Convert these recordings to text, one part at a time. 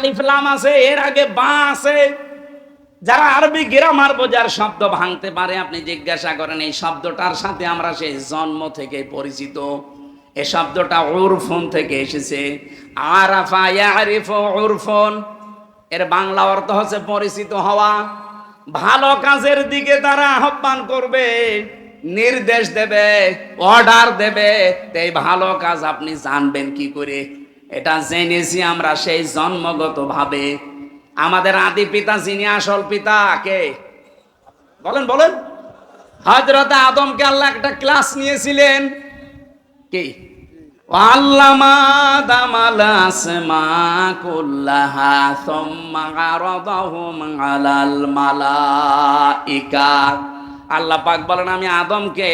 আলিফ লাম আছে, এর আগে বা আছে। যারা আরবি গ্রামার বোঝার শব্দ ভাঙতে পারে, আপনি জিজ্ঞাসা করেন এই শব্দটার সাথে আমরা সেই জন্ম থেকে পরিচিত। এই শব্দটা উরফুন থেকে এসেছে। আরাফা ইয়ারিফু উরফুন, এর বাংলা অর্থ হচ্ছে পরিচিত হওয়া। ভালো কাজের দিকে তারা আহ্বান করবে, নির্দেশ দেবে, অর্ডার দেবে, এই ভালো কাজ আপনি জানবেন কি করে? এটা জেনেছি আমরা সেই জন্মগত ভাবে। আমাদের আদি পিতা যিনি আসল পিতা কে বলেন? বলেন। হযরত আদমকে আল্লাহ একটা ক্লাস নিয়েছিলেন, কি? আল্লামা আদামাল আসমা কুল্লাহা সুম্মা আরাদাহুম আলাল মালাইকা। আল্লাহ পাক বলেন আমি আদমকে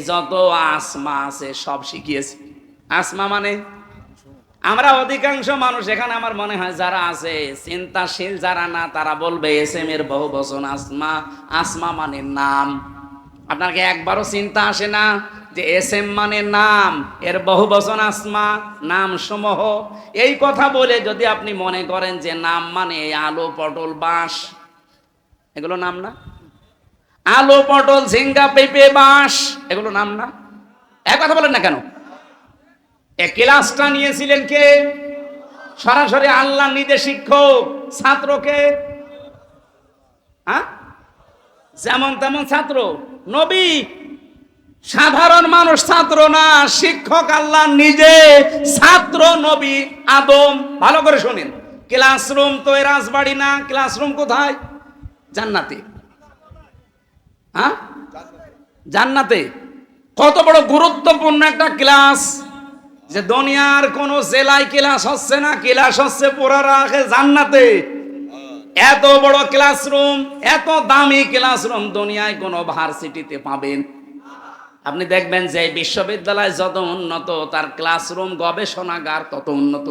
যত আসমা আছে সব শিখিয়েছি। আসমা মানে আমরা অধিকাংশ মানুষ এখানে আমার মনে হয় যারা আছে চিন্তাশীল যারা না, তারা বলবে এসএম এর বহু বচন আসমা। আসমা মানে নাম। আপনার কি একবারও চিন্তা আসে না যে এসএম মানে নাম, এর বহু বচন আসমা, নাম সমূহ? এই কথা বলে যদি আপনি মনে করেন যে নাম মানে আলু পটল বাঁশ, এগুলো নাম না? আলু পটল ঝিঙ্গা পেঁপে বাঁশ, এগুলো নাম না? এক কথা বলেন না কেন? এই ক্লাসটা নিয়েছিলেন কে? সরাসরি আল্লাহ নিজে শিক্ষক, ছাত্রকে যেমন তেমন ছাত্র নবী, সাধারণ মানুষ ছাত্র না, শিক্ষক আল্লাহ নিজে, ছাত্র নবী আদম। ভালো করে শুনেন, ক্লাসরুম তো এ রাজবাড়ি না, ক্লাসরুম কোথায়? জান্নাতে। জান্নাতে। কত বড় গুরুত্বপূর্ণ একটা ক্লাস, যে দুনিয়ার কোন জেলায় ক্লাস হচ্ছে না, ক্লাস হচ্ছে পুরা রাখে জান্নাতে। এত বড় ক্লাসরুম, এত দামি ক্লাসরুম দুনিয়ায় কোন ভার্সিটিতে পাবেন? আপনি দেখবেন যে বিশ্ববিদ্যালয় যত উন্নত, তার ক্লাসরুম গবেষণাগার তত উন্নত।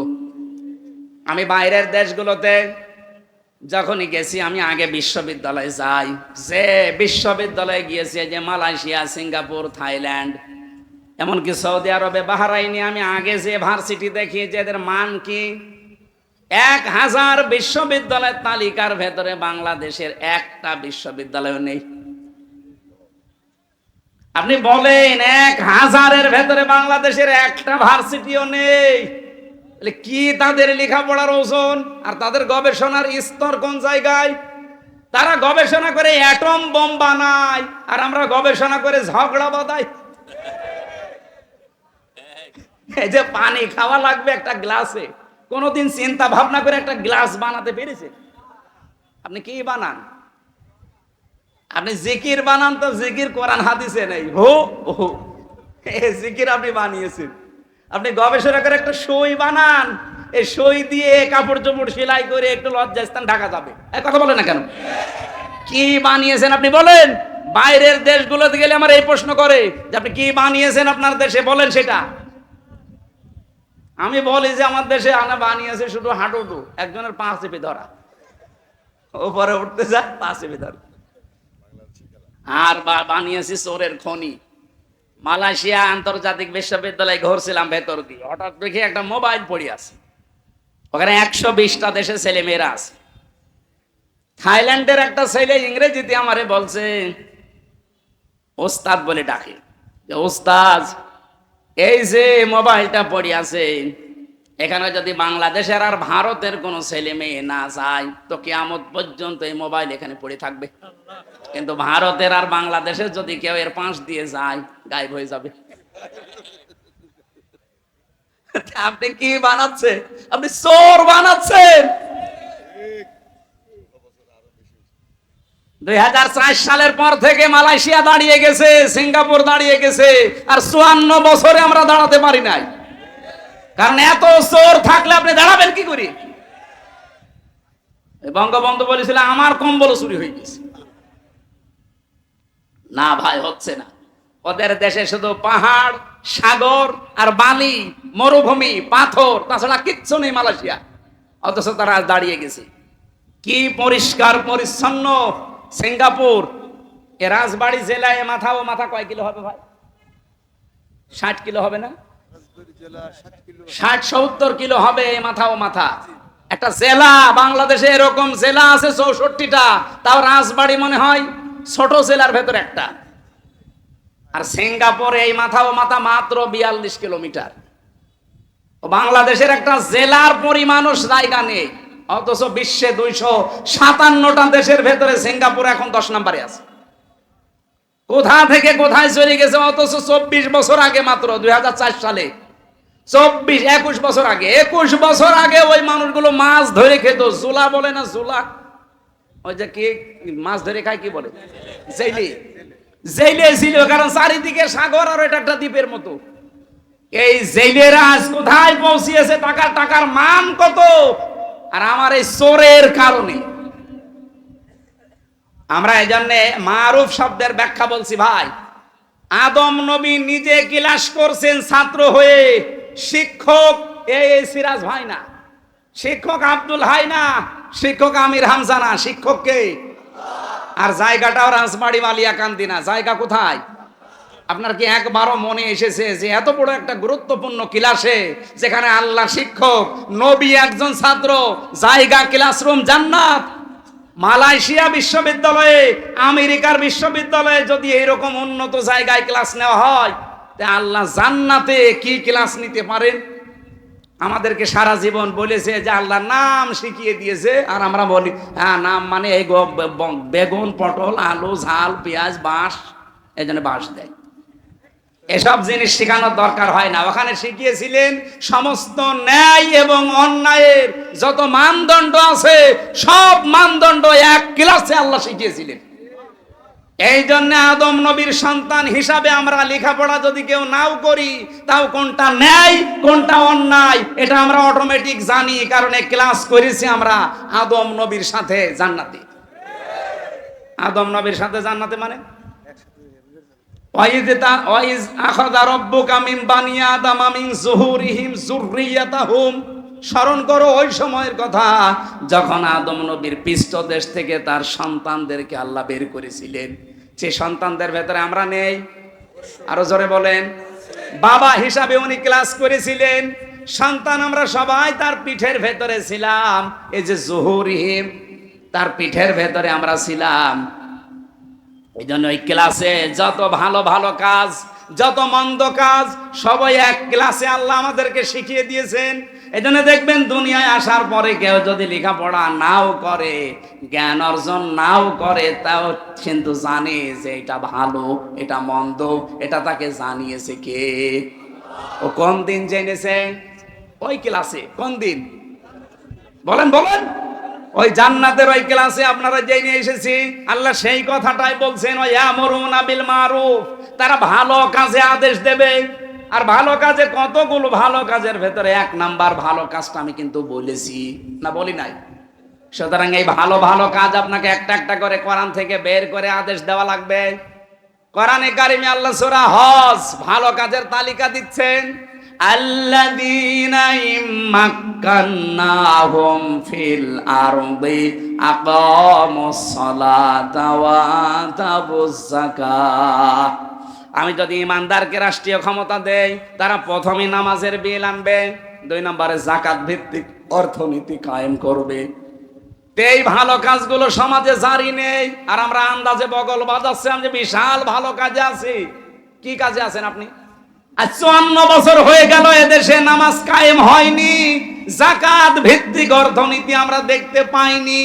আমি বাইরের দেশগুলোতে যখনই গেছি, আমি আগে বিশ্ববিদ্যালয়ে যাই। যে বিশ্ববিদ্যালয়ে গিয়েছি, যে মালয়েশিয়া, সিঙ্গাপুর, থাইল্যান্ড, এমনকি সৌদি আরবে, বাহরাইনে, আমি আগে যে ভার্সিটি দেখি যে এদের মান কি, 1000 বিশ্ববিদ্যালয়ের তালিকার ভেতরে বাংলাদেশের একটা বিশ্ববিদ্যালয় নেই। আপনি বলেন 1000-এর ভেতরে বাংলাদেশের একটা ভার্সিটিও নেই। কি তাদের লেখাপড়ার ওজন আর তাদের গবেষণার স্তর কোন জায়গায়? তারা গবেষণা করে অ্যাটম বোম বানায়, আর আমরা গবেষণা করে ঝগড়া বাঁধাই। এই যে পানি খাওয়া লাগবে একটা গ্লাসে, কোনদিন চিন্তা ভাবনা করে একটা গ্লাস বানাতে পেরেছে? আপনি কি বানান? আপনি জিকির বানান, তো জিকির কোরআন হাদিসে নেই। জিকির আপনি বানিয়েছেন। আপনি গবেষণা করে একটা সই বানান, এই সই দিয়ে কাপড় চোপড় সেলাই করে একটু লজ্জাস্থান ঢাকা যাবে। এক কথা বলেন না কেন? কি বানিয়েছেন আপনি বলেন? বাইরের দেশগুলোতে গেলে আমার এই প্রশ্ন করে যে আপনি কি বানিয়েছেন আপনার দেশে, বলেন সেটা। আমি বলি যে আমার দেশে আনা বানিয়েছে শুধু হাঁটুটু, একজনের পা চেপে ধরা, ওপরে উঠতে যায় পা চেপে ধরা। আর বানিয়েছি চোরের খনি। মালয়েশিয়া আন্তর্জাতিক বিশ্ববিদ্যালয়ে ঘুরছিলাম ভেতর দিয়ে, হঠাৎ দেখে একটা মোবাইল পড়ে আছে, ওখানে 120টা দেশের ছেলে মেয়েরা আছে। থাইল্যান্ডের একটা ছেলে ইংরেজিতে আমারে বলছে, ওস্তাদ বলে ডাকে, যে ওস্তাদ এই যে মোবাইলটা পড়ে আছে, এখানে যদি বাংলাদেশের আর ভারতের কোন ছেলে মেয়ে না যায় তো কিয়ামত পর্যন্ত এই মোবাইল এখানে পড়ে থাকবে, কিন্তু ভারতের আর বাংলাদেশের যদি কেউ এর পাশ দিয়ে যায় গায়েব হয়ে যাবে। আপনি কি বানাচ্ছেন? আপনি চোর বানাচ্ছেন। 2004 সালের পর থেকে মালয়েশিয়া দাঁড়িয়ে গেছে, সিঙ্গাপুর দাঁড়িয়ে গেছে, আর 54 বছরে আমরা দাঁড়াতে পারি নাই। কারণ এত চোর থাকলে আপনি দাঁড়াবেন কি করে? বঙ্গবন্ধু বলেছিল আমার কম্বল চুরি হয়ে গেছে। না ভাই, হচ্ছে না। ওদের দেশে শুধু পাহাড়, সাগর আর বালি, মরুভূমি, পাথর, তাছাড়া কিচ্ছু নেই মালয়েশিয়া, অথচ তারা দাঁড়িয়ে গেছে। কি পরিষ্কার পরিচ্ছন্ন সিঙ্গাপুর। এ রাজবাড়ী জেলায় মাথা ও মাথা কয় কিলো হবে ভাই? 60 কিলো হবে না? 60-70 কিলো হবে মাথা ও মাথা। একটা জেলা বাংলাদেশে এরকম জেলা আছে 64টা, তাও রাজবাড়ী মনে হয় ছোট জেলার ভেতর একটা। আর সিঙ্গাপুরে এই মাথা ও মাথা মাত্র 42 কিলোমিটার। বাংলাদেশের একটা জেলার পরিমাণও জায়গা নেই, অথচ বিশ্বে 257টা দেশের ভেতরে সিঙ্গাপুর এখন 10 নম্বরে আছে। কোথা থেকে কোথায় চলে গেছে, অথচ 24 বছর আগে, মাত্র 2004 সালে, 21 বছর আগে, 21 বছর আগে ওই মানুষগুলো মাছ ধরে খেত। জুলা বলে না, জুলা, ওই যে কি মাছ ধরে খায়, কি বলে, জেলি। জেলে ছিল, কারণ চারিদিকে সাগর আর এটা একটা দ্বীপের মতো। এই জেলেরা আজ কোথায় পৌঁছিয়েছে, টাকার মান কত। আর আমার এই চোরের কারণে আমরা এই জন্য মারুফ শব্দের ব্যাখ্যা বলছি ভাই। আদম নবী নিজে ক্লাস করছেন ছাত্র হয়ে, শিক্ষক এই সিরাজ ভাই না, শিক্ষক আব্দুল হাই না, শিক্ষক আমির হামজা না, শিক্ষক কে? আর জায়গাটাও রাজবাড়ি মালিয়াকান্দি না, জায়গা কোথায়? আপনার কি একবারও মনে এসেছে যে এত বড় একটা গুরুত্বপূর্ণ ক্লাসে, যেখানে আল্লাহ শিক্ষক, নবী একজন ছাত্র, জায়গা ক্লাসরুম জান্নাত? মালয়েশিয়া বিশ্ববিদ্যালয়ে, আমেরিকার বিশ্ববিদ্যালয়ে যদি এইরকম উন্নত জায়গায় ক্লাস নেওয়া হয়, তা আল্লাহ জান্নাতে কি ক্লাস নিতে পারেন? আমাদেরকে সারা জীবন বলেছে যে আল্লাহ নাম শিখিয়ে দিয়েছে, আর আমরা বলি হ্যাঁ নাম মানে এই বেগুন, পটল, আলু, ঝাল, পেঁয়াজ, বাঁশ, এই জন্য বাঁশ দেয়। এসব জিনিস শেখানোর দরকার হয় না। ওখানে শিখিয়েছিলেন সমস্ত ন্যায় এবং অন্যায়ের যত মানদণ্ড আছে, সব মানদণ্ড এক ক্লাসে আল্লাহ শিখিয়েছিলেন। এই জন্য আদম নবীর সন্তান হিসাবে আমরা লেখাপড়া যদি কেউ নাও করি, তাও কোনটা ন্যায় কোনটা অন্যায় এটা আমরা অটোমেটিক জানি, কারণ এই ক্লাস করেছি আমরা আদম নবীর সাথে জান্নাতে। আদম নবীর সাথে জান্নাতে মানে ওয়াইজ আখাযা রাব্বুকা মিন বানি আদামা মিন যুহুরিহিম যুররিয়াতাহুম। স্মরণ করো ওই সময়ের কথা যখন আদম নবীর পৃষ্ঠদেশ থেকে তার সন্তানদেরকে আল্লাহ বের করেছিলেন। যে সন্তানদের ভেতরে আমরা নেই, আরো জোরে বলেন। বাবা হিসাবে উনি ক্লাস করেছিলেন, সন্তান আমরা সবাই তার পিঠের ভেতরে ছিলাম। এই যে যুহুরিহিম, তার পিঠের ভেতরে আমরা ছিলাম। এই জন্য ওই ক্লাসে যত ভালো ভালো কাজ, যত মন্দ কাজ, সবাই এক ক্লাসে আল্লাহ আমাদেরকে শিখিয়ে দিয়েছেন। এই জন্য দেখবেন দুনিয়ায় আসার পরে কেউ যদি লেখাপড়া নাও করে, জ্ঞান অর্জন নাও করে, তাও কিন্তু জানে যে এটা ভালো এটা মন্দ, এটা তাকে জানিয়েছে কে? ও কোন দিন জেনেছে? ওই ক্লাসে। কোন দিন বলেন বলেন? ওই জান্নাতের ওই ক্লাসে আপনারা জেনে এসেছি। আল্লাহ সেই কথাটাই বলছেন, ওয়ায়ামুরুনা বিল মারুফ, তারা ভালো কাজে আদেশ দেবে। আর ভালো কাজে কতগুলো ভালো কাজের ভেতরে 1 নাম্বার ভালো কাজটা আমি কিন্তু বলেছি না, বলি নাই? সুতরাং এই ভালো ভালো কাজ আপনাকে একটা একটা করে কোরআন থেকে বের করে আদেশ দেওয়া লাগবে। কোরআনে কারিমে আল্লাহ সূরা হজ ভালো কাজের তালিকা দিচ্ছেন। আল্লাযীনা ইম্মাক্কান্নাহুম ফিল আরদি আকামুস সালাতা ওয়া আতাবুজ যাকাত। আমি যদি ইমানদারকে রাষ্ট্রীয় ক্ষমতা দেই, তারা প্রথমে নামাজের বিল আনবে, 2 নম্বরে যাকাত ভিত্তিক অর্থনীতি কায়েম করবে। এই ভালো কাজগুলো সমাজে জারি নেই, আর আমরা আন্দাজে বগল বাজাচ্ছি যে বিশাল ভালো কাজে আছি। কি কাজে আছেন আপনি? আজ 54 বছর হয়ে গেল এদেশে নামাজ কায়েম হয়নি, যাকাত ভিত্তিক অর্থনীতি আমরা দেখতে পাইনি,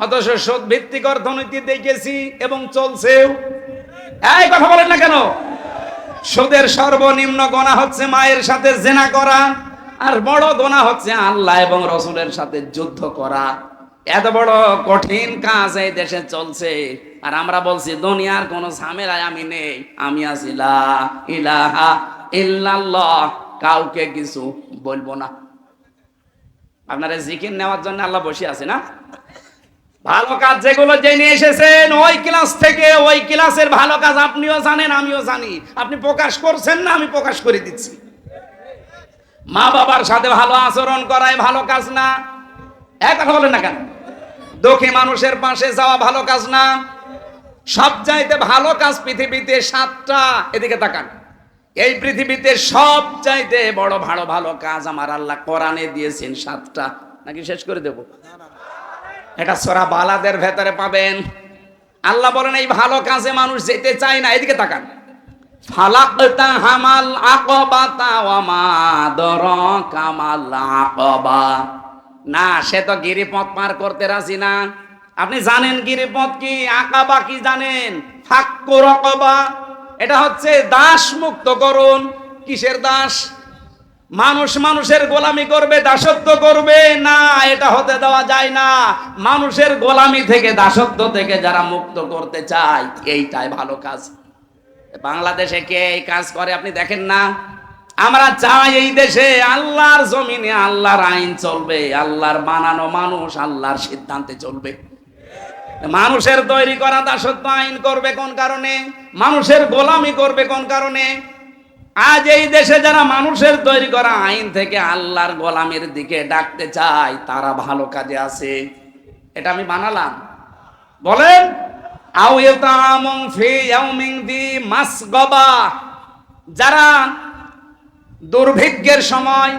অথচ সুদ ভিত্তিক অর্থনীতি দেখেছি এবং চলছেও। এই কথা বলেন না কেন? সুদের সর্বনিম্ন গুনাহ হচ্ছে মায়ের সাথে জিনা করা, আর বড় গুনাহ হচ্ছে আল্লাহ এবং রাসূলের সাথে যুদ্ধ করা। এত বড় কঠিন কাজ এই দেশে চলছে, আর আমরা বলছি দুনিয়ার কোন ঝামেলায় আমি নেই, আমি আছি লা ইলাহা ইল্লাল্লাহ, কাউকে কিছু বলবো না। আপনারা জিকির নেওয়ার জন্য আল্লাহ বসে আছে না? ভালো কাজ যেগুলো জেনে এসেছেন ওই ক্লাস থেকে, ওই ক্লাসের ভালো কাজ আপনিও জানেন আমিও জানি। আপনি প্রকাশ করছেন না, আমি প্রকাশ করে দিচ্ছি। মা বাবার সাথে ভালো আচরণ করাই ভালো কাজ না? এক কথা বলেন না কেন? দুঃখী মানুষের পাশে যাওয়া ভালো কাজ না? সবচাইতে ভালো কাজ পৃথিবীতে 7টা, এদিকে তাকান। এই পৃথিবীতে সবচাইতে বড় ভালো ভালো কাজ আমার আল্লাহ কোরআনে দিয়েছেন 7টা। নাকি শেষ করে দেব? এটা সূরা বালাদের ভেতরে পাবেন। আল্লাহ বলেন এই ভালো কাজে মানুষ যেতে চায় না। এদিকে তাকান। ফালাকতা হামাল আকাবাতা ওয়া মা আদরাকা মাল আকাবা। না, সে তো গিরিপথ পার করতে রাজি না। আপনি জানেন গিরিপথ কি, আকাবা কি জানেন? ফাক্কু রাকাবা, এটা হচ্ছে দাস মুক্ত করুন। কিসের দাস? মানুষ মানুষের গোলামি করবে, দাসত্ব করবে না, এটা হতে দেওয়া যায় না। মানুষের গোলামি থেকে, দাসত্ব থেকে যারা মুক্ত করতে চায়, এইটাই ভালো কাজ। বাংলাদেশে কে এই কাজ করে আপনি দেখেন না? আমরা চাই এই দেশে আল্লাহর জমিনে আল্লাহর আইন চলবে, আল্লাহর বানানো মানুষ আল্লাহর সিদ্ধান্তে চলবে। মানুষের তৈরি করা দাসত্ব আইন করবে কোন কারণে? মানুষের গোলামি করবে কোন কারণে? আজ এই দেশে যারা মানুষের তৈরি করা আইন থেকে আল্লাহর গোলামির দিকে ডাকতে চায়, তারা ভালো কাজে আছে। এটা আমি বানালাম। বলেন, আও ইউতামুন ফি ইয়াউমিন দি মাসগাবা, যারা দুর্ভিক্ষের সময়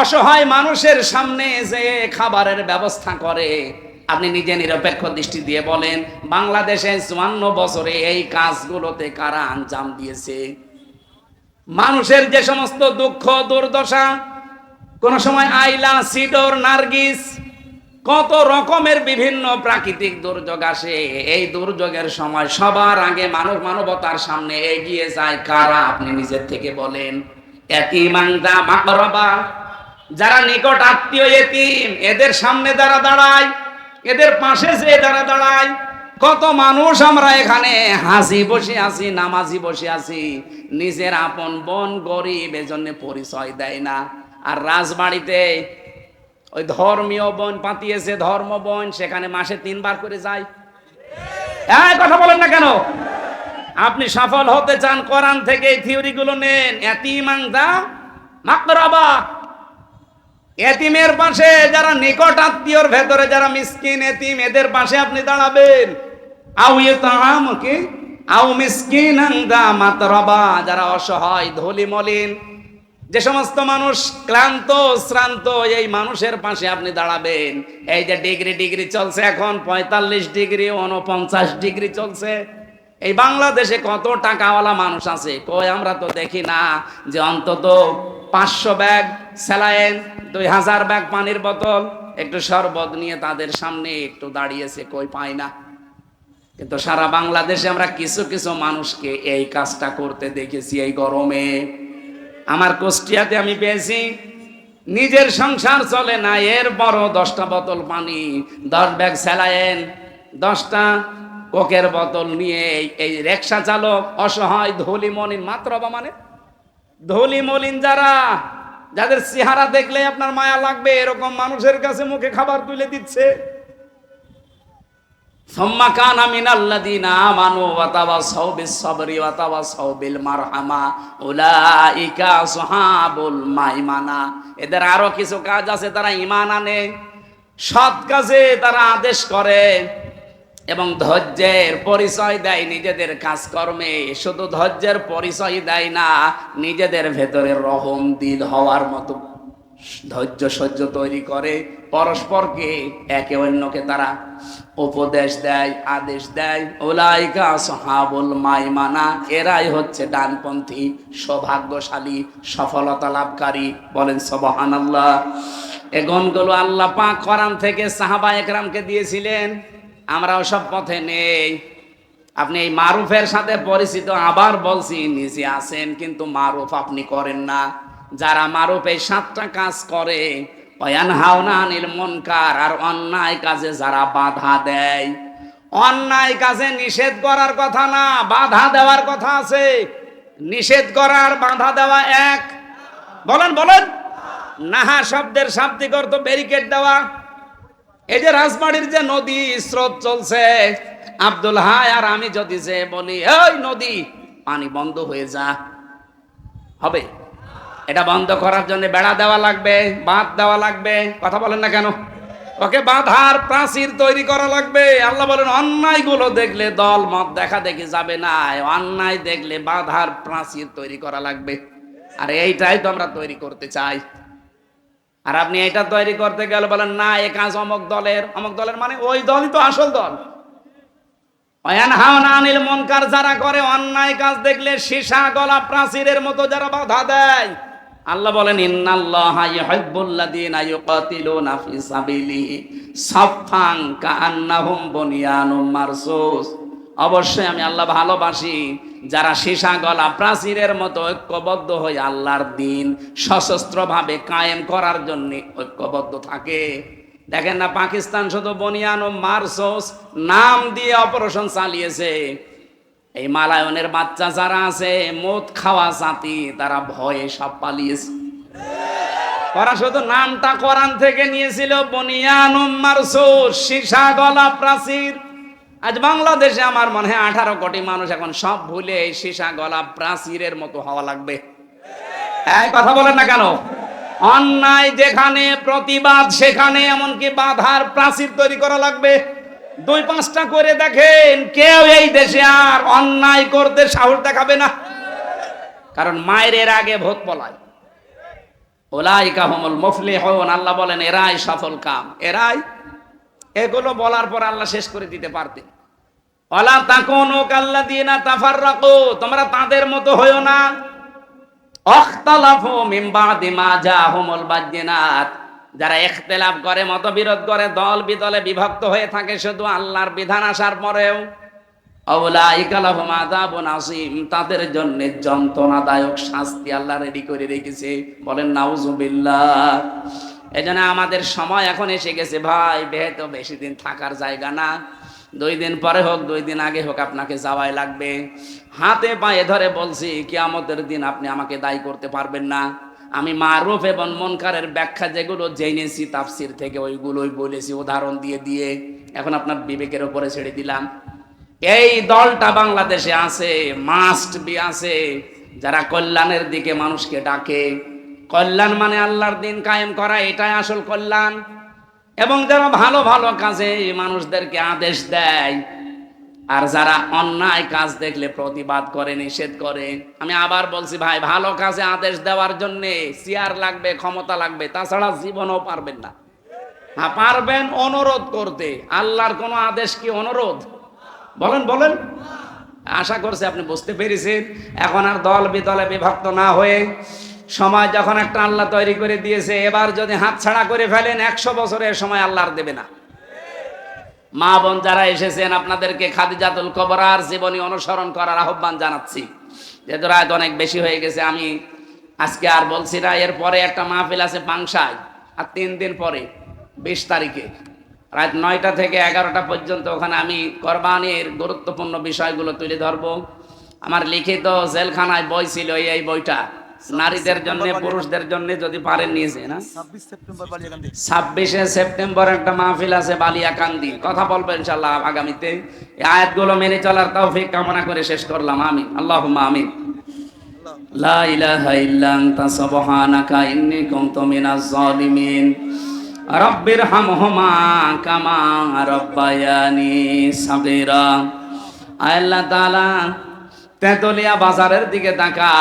অসহায় মানুষের সামনে যে খাবারের ব্যবস্থা করে, আপনি নিজে নিরপেক্ষ দৃষ্টি দিয়ে বলেন বাংলাদেশে 54 বছরে এই কাজগুলোতে কারা আঞ্জাম দিয়েছে? মানুষের যে সমস্ত দুঃখ দুর্দশা, কোন সময় আইলা, সিডর, নার্গিস, কত রকমের বিভিন্ন প্রাকৃতিক দুর্যোগ আসে। এই দুর্যোগের সময় সবার আগে মানবতার সামনে এগিয়ে যায় কারা? আপনি নিজের থেকে বলেন। ইয়াতীমানদা মাকরাবা, যারা নিকট আত্মীয় এতিম, এদের সামনে যারা দাঁড়ায়, এদের পাশে যে যারা দাঁড়ায়, কত মানুষ আমরা এখানে হাসি বসে আছি, নামাজি বসে আছি, নিজের আপন বোন গরিব, এজন্য পরিচয় দেয় না। আর রাজবাড়িতে ওই ধর্মীয় বোন পাতিয়েছে, ধর্ম বোন, সেখানে মাসে 3 বার করে যায়। এই কথা বলেন না কেন? আপনি সফল হতে চান, কোরআন থেকে এই থিওরি গুলো নেন। ইয়াতীমানদা মাকরাবা, এতিমের পাশে যারা নিকট আত্মীয়র ভেতরে যারা মিসকিন এতিম, এদের পাশে আপনি দাঁড়াবেন। আও ইতামুকি আও মিসকিনান দা মাতরাবা, যারা অসহায়, ধুলি মলিন, যে সমস্ত মানুষ ক্লান্ত শ্রান্ত, এই মানুষের পাশে আপনি দাঁড়াবেন। এই যে ডিগ্রি চলছে এখন, 45 ডিগ্রি 49 ডিগ্রি চলছে। এই বাংলাদেশে কত টাকাওয়ালা মানুষ আছে, কই আমরা তো দেখি না যে অন্তত 500 ব্যাগ স্যালাইন, 2000 ব্যাগ পানির বোতল, একটু শরবত নিয়ে তাদের সামনে একটু দাঁড়িয়েছে, কই পাই না। কিন্তু সারা বাংলাদেশে আমরা কিছু কিছু মানুষকে এই কাজটা করতে দেখেছি এই গরমে। আমার কুষ্টিয়াতে আমি পেয়েছি, নিজের সংসার চলে না, এরপরও 10টা বোতল পানি, 10 ব্যাগ স্যালাইন, 10টা কোকের বোতল নিয়ে এই রিকশা চালক, অসহায় ধুলি মলিন, মাতরবা মানে ধুলি মলিন, যাদের চেহারা দেখলে আপনার মায়া লাগবে, এরকম মানুষের কাছে মুখে খাবার তুলে দিচ্ছে। সুম্মা কানা মিনাল্লাযিনা আমানু ওয়া তাওয়াসাউ বিস-সাবরি ওয়া তাওয়াসাউ বিল মারহামা উলাইকা আসহাবুল মাইমানা। এদের আরো কিছু কাজ আছে, তারা ঈমান আনে, সৎ কাজে তারা আদেশ করে এবং ধৈর্যের পরিচয় দেয় নিজেদের কাজকর্মে। শুধু ধৈর্যের পরিচয় দেয় না, নিজেদের ভেতরে রহম দিল হওয়ার মতো ধৈর্য সহ্য তৈরি করে। পরস্পরকে একে অন্যকে তারা উপদেশ দেয়, আদেশ দেয়। উলাইকা আসহাবুল মাইমানা, এরাই হচ্ছে ডানপন্থী, সৌভাগ্যশালী, সফলতা লাভকারী। বলেন সুবহানাল্লাহ। এই গুণগুলো আল্লাহ পাক কোরআন থেকে সাহাবা একরামকে দিয়েছিলেন। আমরাও সব পথে নেই। আপনি এই মারুফের সাথে পরিচিত, আবার বলছি, নিজে আছেন কিন্তু মারুফ আপনি করেন না। যারা মারুফ এই 7টা কাজ করে, ওয়ানহাউনা আনিল মুনকার, আর অন্যায় কাজে যারা বাধা দেয়। অন্যায় কাজে নিষেধ করার কথা না, বাধা দেওয়ার কথা আছে। নিষেধ করার বাধা দেওয়া এক। বলেন বলেন। নাহা শব্দের শাব্দিক অর্থ ব্যারিকেড দেওয়া। এই যে রাজবাড়ির যে নদী স্রোত চলছে, আব্দুল হাই আর আমি যদি যে বলি এই নদী পানি বন্ধ হয়ে যা, হবে? এটা বন্ধ করার জন্য বেড়া দেওয়া লাগবে, বাঁধ দেওয়া লাগবে। কথা বলেন না কেন? ওকে বাঁধার প্রাচীর তৈরি করা লাগবে। আল্লাহ বলেন অন্যায়গুলো দেখলে দল মত দেখা দেখি যাবে না, অন্যায় দেখলে বাঁধার প্রাচীর তৈরি করা লাগবে। আর এইটাই তো আমরা তৈরি করতে চাই। আর আপনি এটা তৈরি করতে গেলে বলেন না এ কাজ অমুক দলের মানে ওই দলই তো আসল দল। ওয়ানহাউনা আনিল মুনকার, যারা করে অন্যায় কাজ দেখলে সীসা গলা প্রাচীরের মতো যারা বাধা দেয়, আল্লাহ বলেন ইন্নাল্লাহা ইউহিব্বুল্লাযীনা ইউকাতিলুনা ফি সাবিলিহি সাফফান কাআন্নাহুম বুনিয়ানুম মারসুস। অবশ্যই আমি আল্লাহ ভালোবাসি যারা সীসা গলা প্রাচীরের মতো ঐক্যবদ্ধ হয়ে আল্লাহর দ্বীন সশস্ত্রভাবে কায়েম করার জন্য ঐক্যবদ্ধ থাকে। দেখেন না, পাকিস্তান শুধু বুনিয়ানুম মারসুস নাম দিয়ে অপারেশন চালিয়েছে। এই মালায়নের বাচ্চা যারা আছে মদ খাওয়া জাতি, তারা ভয়ে সব পালিয়েছে। ওরা শুধু নামটা কোরআন থেকে নিয়েছিল, বুনিয়ানুম মারসুস, সীসা গলা প্রাচীর। আজ বাংলাদেশে আমার মনে হয় 18 কোটি মানুষ এখন সব ভুলে এই সীসা গলা প্রাচীরের মতো হওয়া লাগবে। এই কথা বলেন না কেন? অন্যায় যেখানে, প্রতিবাদ সেখানে, এমনকি বাধার প্রাচীর তৈরি করা লাগবে। 2-5টা করে দেখেন, কেউ এই দেশে আর অন্যায় করতে সাহস দেখাবে না, কারণ মায়ের আগে ভূত পলায়। উলাইকা হুমুল মুফলিহুন, আল্লাহ বলেন এরাই সফল কাম, এরাই। এগুলো বলার পর আল্লাহ শেষ করে দিতে পারতেন। ওয়ালা তাকুনু কাল্লাযীনা তাফাররাকু, তোমরা তাদের মতো হয়ো না। ইখতালাফু মিন বাদি মা জাআহুমুল বায়্যিনাত, যারা ইখতিলাফ করে, মতবিরোধ করে, দল বিদলে বিভক্ত হয়ে থাকে শুধু আল্লাহর বিধান আসার পরেও। আউলাইকা লাহুম আযাবুন আযীম, তাদের জন্য যন্ত্রণাদায়ক শাস্তি আল্লাহ রেডি করে রেখেছে। বলেন নাউযুবিল্লাহ। এজন্য আমাদের সময় এখন এসে গেছে ভাই, বেহেতো বেশি দিন থাকার জায়গা না। 2 দিন পরে হোক, 2 দিন আগে হোক, আপনাকে যাওয়াই লাগবে। হাতে পায়ে ধরে বলছি, কিয়ামতের দিন আপনি আমাকে দায়ী করতে পারবেন না। আমি মারুফ এবং মুনকারের ব্যাখ্যা যেগুলো জেনেছি তাফসির থেকে, ওইগুলোই বলেছি উদাহরণ দিয়ে দিয়ে। এখন আপনার বিবেকের উপরে ছেড়ে দিলাম। এই দলটা বাংলাদেশে আছে, মাস্ট বি আছে, যারা কল্যাণের দিকে মানুষকে ডাকে। কল্যাণ মানে আল্লাহর দিন কায়েম করা, এটাই আসল কল্যাণ। এবং যারা ভালো ভালো কাজে মানুষদেরকে আদেশ দেয়, আর যারা অন্যায় কাজ দেখলে প্রতিবাদ করে, নিষেধ করে। আমি আবার বলছি ভাই, ভালো কাজে আদেশ দেওয়ার জন্য চেয়ার লাগবে, ক্ষমতা লাগবে, তাছাড়া জীবনও পারবেন না। হ্যাঁ পারবেন অনুরোধ করতে, আল্লাহর কোনো আদেশ কি অনুরোধ? বলেন বলেন। আশা করছি আপনি বুঝতে পেরেছেন। এখন আর দল বিদলে বিভক্ত না হয়ে, সময় যখন একটা আল্লাহ তৈরি করে দিয়েছে, এবার যদি হাতছাড়া করে ফেলেন 100 বছরের সময় আল্লাহ আর দেবে না। মা বোন যারা এসেছেন, আপনাদেরকে খাদিজাতুল কুবরার জীবনী অনুসরণ করার আহ্বান জানাচ্ছি। যেহেতু রাত অনেক বেশি হয়ে গেছে, আমি আজকে আর বলছি না। এরপরে একটা মাহফিল আছে পাংশায়, আর 3 দিন পরে 20 তারিখে রাত 9টা থেকে 11টা পর্যন্ত ওখানে আমি কোরবানির গুরুত্বপূর্ণ বিষয়গুলো তুলে ধরবো। আমার লিখিত জেলখানায় বই ছিল, এই বইটা নারীদের জন্য, পুরুষদের জন্য, যদি পারেন নিয়েছে না। 26শে সেপ্টেম্বর একটা মাহফিল আছে বালিয়াকান্দি। কথা বলবো ইনশাআল্লাহ আগামীতে। এই আয়াতগুলো মেনে চলার তৌফিক কামনা করে শেষ করলাম। আমিন, আল্লাহুম্মা আমিন। লা ইলাহা ইল্লা আনতা সুবহানাকা ইন্নী কুনতু মিনাজ জালিমিন। রব্বিরহামহুমা কামা রাব্বায়ানি সাগীরা। আল্লাহ তাআলা তেতুলিয়া বাজারের দিকে তাকা।